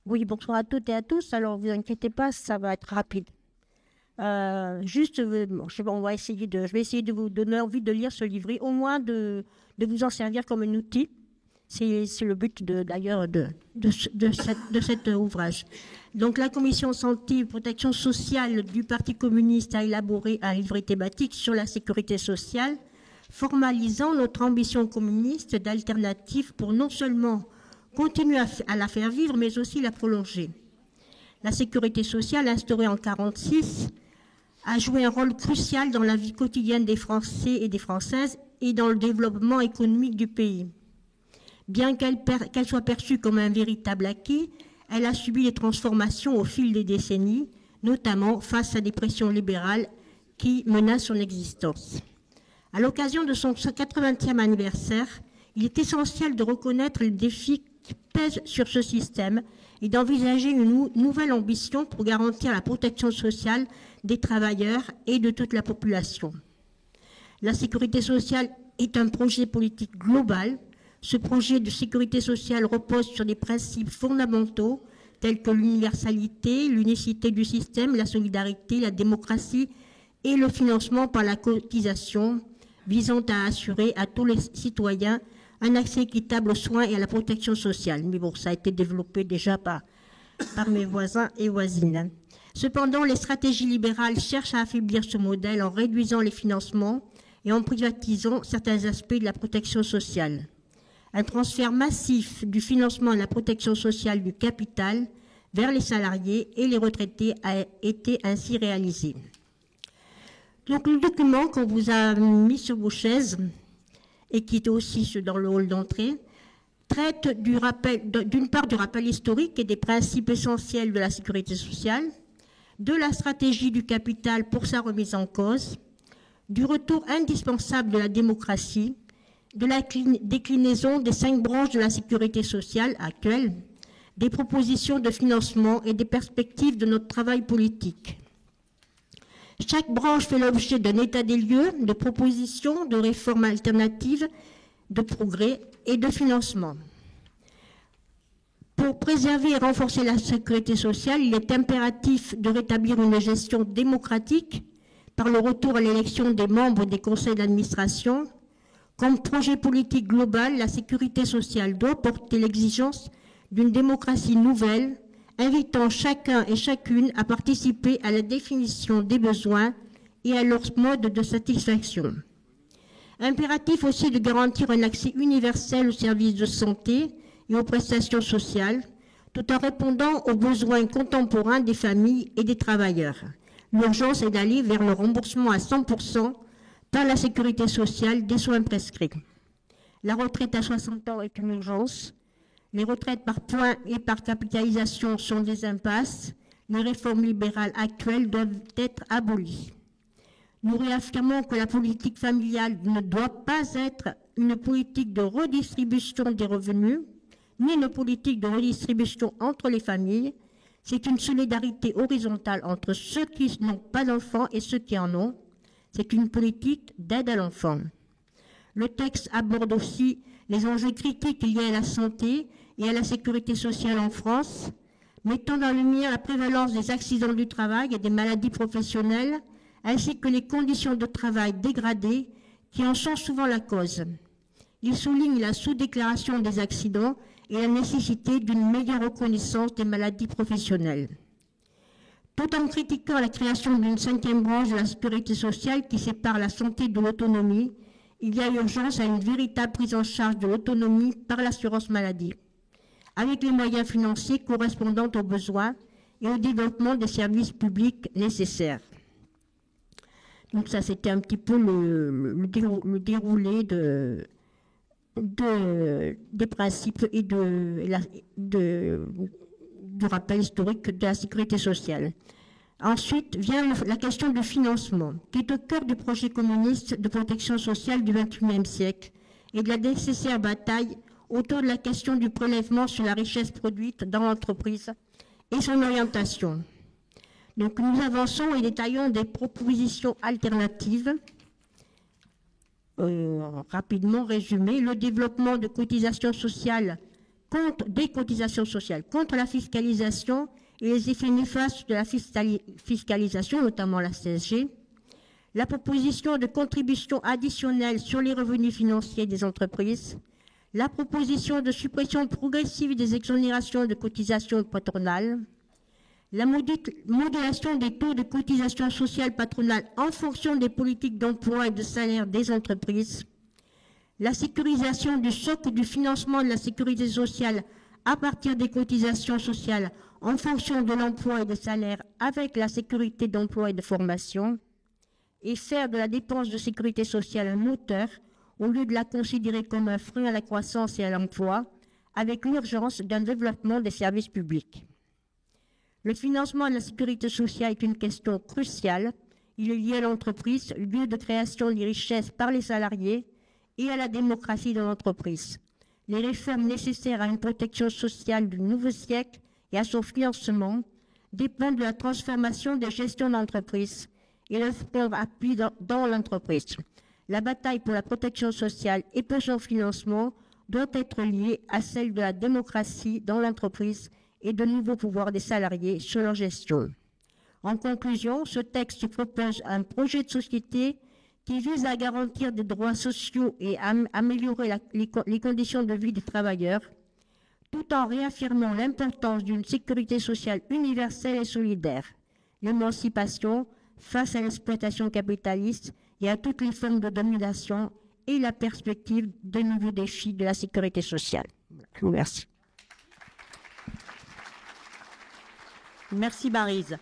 Oui, bonsoir à toutes et à tous. Alors, vous inquiétez pas, ça va être rapide. Bon, je vais essayer de vous donner envie de lire ce livret, au moins de vous en servir comme un outil. C'est le but d'ailleurs de cet ouvrage. Donc, la Commission santé et protection sociale du Parti communiste a élaboré un livret thématique sur la sécurité sociale, formalisant notre ambition communiste d'alternative pour non seulement continuer à la faire vivre, mais aussi la prolonger. La sécurité sociale, instaurée en 1946, a joué un rôle crucial dans la vie quotidienne des Français et des Françaises et dans le développement économique du pays. Bien qu'elle soit perçue comme un véritable acquis, elle a subi des transformations au fil des décennies, notamment face à des pressions libérales qui menacent son existence. À l'occasion de son 80e anniversaire, il est essentiel de reconnaître les défis qui pèsent sur ce système et d'envisager une nouvelle ambition pour garantir la protection sociale des travailleurs et de toute la population. La sécurité sociale est un projet politique global. Ce projet de sécurité sociale repose sur des principes fondamentaux tels que l'universalité, l'unicité du système, la solidarité, la démocratie et le financement par la cotisation, visant à assurer à tous les citoyens un accès équitable aux soins et à la protection sociale. Mais bon, ça a été développé déjà par mes voisins et voisines. Cependant, les stratégies libérales cherchent à affaiblir ce modèle en réduisant les financements et en privatisant certains aspects de la protection sociale. Un transfert massif du financement de la protection sociale du capital vers les salariés et les retraités a été ainsi réalisé. Donc le document qu'on vous a mis sur vos chaises et qui est aussi dans le hall d'entrée traite d'une part du rappel historique et des principes essentiels de la sécurité sociale, de la stratégie du capital pour sa remise en cause, du retour indispensable de la démocratie, de la déclinaison des 5 branches de la sécurité sociale actuelle, des propositions de financement et des perspectives de notre travail politique. Chaque branche fait l'objet d'un état des lieux, de propositions, de réformes alternatives, de progrès et de financement. Pour préserver et renforcer la sécurité sociale, il est impératif de rétablir une gestion démocratique par le retour à l'élection des membres des conseils d'administration. Comme projet politique global, la sécurité sociale doit porter l'exigence d'une démocratie nouvelle, invitant chacun et chacune à participer à la définition des besoins et à leur mode de satisfaction. Impératif aussi de garantir un accès universel aux services de santé et aux prestations sociales, tout en répondant aux besoins contemporains des familles et des travailleurs. L'urgence est d'aller vers le remboursement à 100% par la sécurité sociale des soins prescrits. La retraite à 60 ans est une urgence. Les retraites par points et par capitalisation sont des impasses. Les réformes libérales actuelles doivent être abolies. Nous réaffirmons que la politique familiale ne doit pas être une politique de redistribution des revenus, ni une politique de redistribution entre les familles. C'est une solidarité horizontale entre ceux qui n'ont pas d'enfants et ceux qui en ont. C'est une politique d'aide à l'enfant. Le texte aborde aussi les enjeux critiques liés à la santé et à la sécurité sociale en France, mettant en lumière la prévalence des accidents du travail et des maladies professionnelles, ainsi que les conditions de travail dégradées qui en sont souvent la cause. Il souligne la sous-déclaration des accidents et la nécessité d'une meilleure reconnaissance des maladies professionnelles. Tout en critiquant la création d'une 5e branche de la sécurité sociale qui sépare la santé de l'autonomie, il y a urgence à une véritable prise en charge de l'autonomie par l'assurance maladie, avec les moyens financiers correspondant aux besoins et au développement des services publics nécessaires. Donc ça, c'était un petit peu le déroulé des principes et du rappel historique de la sécurité sociale. Ensuite vient la question du financement, qui est au cœur du projet communiste de protection sociale du XXIe siècle et de la nécessaire bataille autour de la question du prélèvement sur la richesse produite dans l'entreprise et son orientation. Donc nous avançons et détaillons des propositions alternatives. Rapidement résumé, le développement de cotisations sociales des cotisations sociales, contre la fiscalisation et les effets néfastes de la fiscalisation, notamment la CSG, la proposition de contribution additionnelle sur les revenus financiers des entreprises, la proposition de suppression progressive des exonérations de cotisations patronales, la modulation des taux de cotisation sociale patronale en fonction des politiques d'emploi et de salaire des entreprises, la sécurisation du socle du financement de la sécurité sociale à partir des cotisations sociales en fonction de l'emploi et des salaires avec la sécurité d'emploi et de formation, et faire de la dépense de sécurité sociale un moteur au lieu de la considérer comme un frein à la croissance et à l'emploi, avec l'urgence d'un développement des services publics. Le financement de la sécurité sociale est une question cruciale. Il est lié à l'entreprise, lieu de création des richesses par les salariés, et à la démocratie de l'entreprise. Les réformes nécessaires à une protection sociale du nouveau siècle et à son financement dépendent de la transformation des gestions d'entreprise et leur appui dans l'entreprise. La bataille pour la protection sociale et pour son financement doit être liée à celle de la démocratie dans l'entreprise et de nouveaux pouvoirs des salariés sur leur gestion. En conclusion, ce texte propose un projet de société qui vise à garantir des droits sociaux et à améliorer les conditions de vie des travailleurs, tout en réaffirmant l'importance d'une sécurité sociale universelle et solidaire, l'émancipation face à l'exploitation capitaliste et à toutes les formes de domination et la perspective de nouveaux défis de la sécurité sociale. Je vous remercie. Merci Maryse.